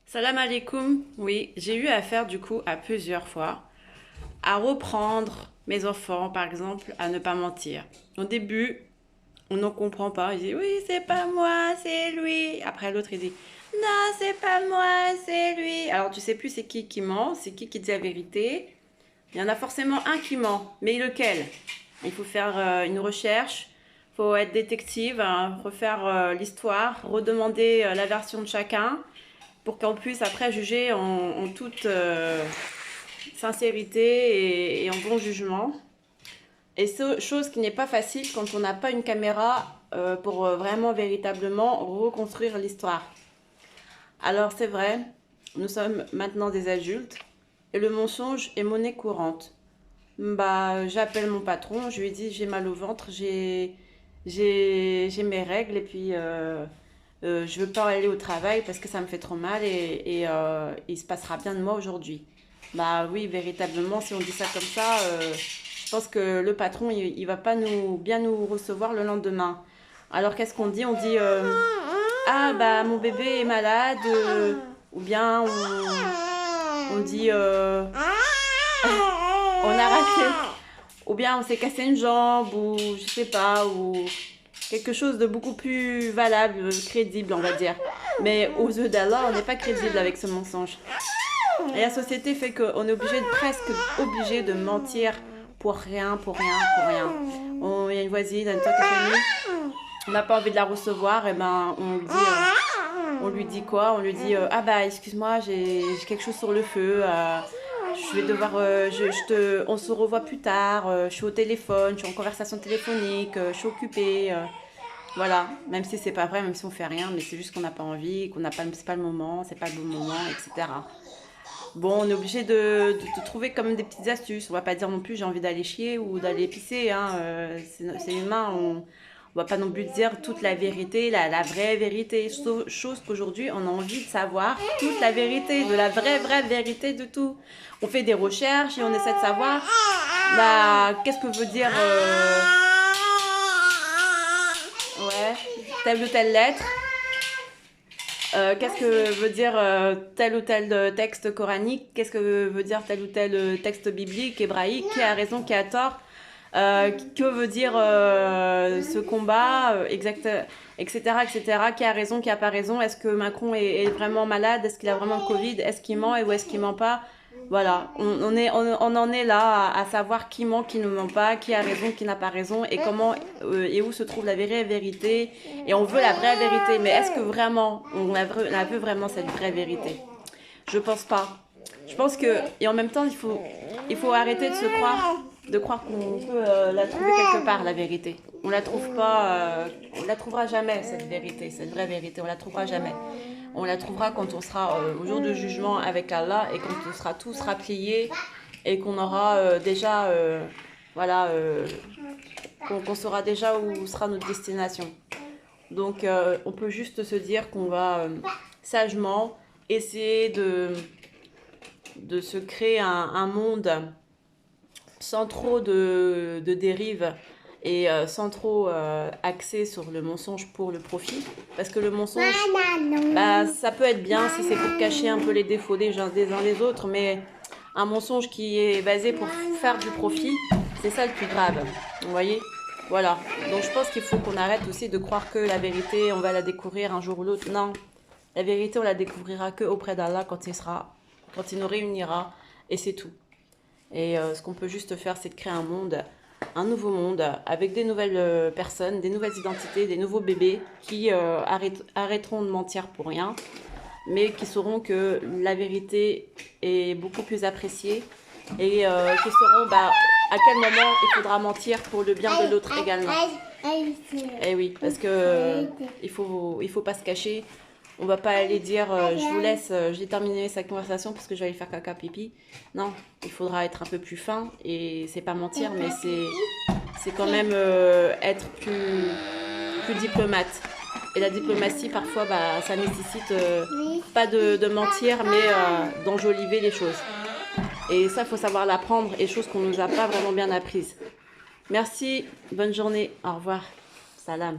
Salam alaikum. Oui, j'ai eu affaire du coup à plusieurs fois à reprendre mes enfants, par exemple, à ne pas mentir. Au début, on ne comprend pas. Il dit oui, c'est pas moi, c'est lui. Après l'autre, il dit non, c'est pas moi, c'est lui. Alors tu sais plus c'est qui ment, c'est qui dit la vérité. Il y en a forcément un qui ment, mais lequel? Il faut faire une recherche, il faut être détective, hein, refaire l'histoire, redemander la version de chacun pour qu'on puisse après juger en toute sincérité et en bon jugement. Et chose qui n'est pas facile quand on n'a pas une caméra pour vraiment véritablement reconstruire l'histoire. Alors c'est vrai, nous sommes maintenant des adultes et le mensonge est monnaie courante. Bah, j'appelle mon patron, je lui dis j'ai mal au ventre, j'ai mes règles et puis je veux pas aller au travail parce que ça me fait trop mal et il se passera bien de moi aujourd'hui. Bah oui, véritablement, si on dit ça comme ça, je pense que le patron, il va pas bien nous recevoir le lendemain. Alors qu'est-ce qu'on dit? On dit ah bah mon bébé est malade ou bien on dit on a raté ou bien on s'est cassé une jambe ou je sais pas ou quelque chose de beaucoup plus valable, crédible on va dire. Mais aux yeux d'Allah, on n'est pas crédible avec ce mensonge. Et la société fait qu'on est presque obligé de mentir pour rien, pour rien, pour rien. Il y a une voisine, une tante famille, on n'a pas envie de la recevoir, et ben on lui dit quoi? On lui dit ah bah excuse-moi, j'ai quelque chose sur le feu. Je vais devoir, on se revoit plus tard. Je suis au téléphone, je suis en conversation téléphonique, je suis occupée. Voilà, même si c'est pas vrai, même si on fait rien, mais c'est juste qu'on n'a pas envie, qu'on n'a pas, c'est pas le moment, c'est pas le bon moment, etc. Bon, on est obligé de trouver comme des petites astuces. On va pas dire non plus j'ai envie d'aller chier ou d'aller pisser, hein. C'est humain, on va pas non plus dire toute la vérité, la vraie vérité. Chose qu'aujourd'hui on a envie de savoir toute la vérité, de la vraie vérité de tout. On fait des recherches et on essaie de savoir bah, qu'est-ce que veut dire ouais, telle ou telle lettre. Qu'est-ce que veut dire tel ou tel texte coranique? Qu'est-ce que veut dire tel ou tel texte biblique, hébraïque? Qui a raison, qui a tort? Que veut dire ce combat, etc., etc. Qui a raison, qui a pas raison? Est-ce que Macron est vraiment malade? Est-ce qu'il a vraiment le Covid? Est-ce qu'il ment et où est-ce qu'il ment pas? Voilà, on en est là à savoir qui ment, qui ne ment pas, qui a raison, qui n'a pas raison, et comment et où se trouve la vraie vérité. Et on veut la vraie vérité, mais est-ce que vraiment on a veut vraiment cette vraie vérité? Je pense pas. Je pense que et en même temps il faut arrêter de croire qu'on peut la trouver quelque part la vérité. On la trouve pas, on la trouvera jamais cette vérité, cette vraie vérité. On la trouvera jamais. On la trouvera quand on sera au jour de jugement avec Allah et quand tout sera plié et qu'on aura déjà, voilà, qu'on saura déjà où sera notre destination. Donc on peut juste se dire qu'on va sagement essayer de se créer un monde sans trop de dérives et sans trop axer sur le mensonge pour le profit. Parce que le mensonge, bah, ça peut être bien si c'est pour cacher un peu les défauts des uns des autres, mais un mensonge qui est basé pour faire du profit, c'est ça le plus grave. Vous voyez? Voilà. Donc je pense qu'il faut qu'on arrête aussi de croire que la vérité, on va la découvrir un jour ou l'autre. Non. La vérité, on la découvrira que auprès d'Allah quand il nous réunira, et c'est tout. Et ce qu'on peut juste faire, c'est de créer un nouveau monde, avec des nouvelles personnes, des nouvelles identités, des nouveaux bébés qui arrêteront de mentir pour rien, mais qui sauront que la vérité est beaucoup plus appréciée et qui sauront bah, à quel moment il faudra mentir pour le bien de l'autre également. Et oui, parce que il faut pas se cacher. On va pas aller dire je vous laisse, j'ai terminé cette conversation parce que je vais aller faire caca pipi. Non, il faudra être un peu plus fin et c'est pas mentir, mais c'est quand même être plus diplomate. Et la diplomatie parfois bah, ça nécessite pas de mentir mais d'enjoliver les choses. Et ça, il faut savoir l'apprendre, et choses qu'on nous a pas vraiment bien apprises. Merci, bonne journée, au revoir, salam.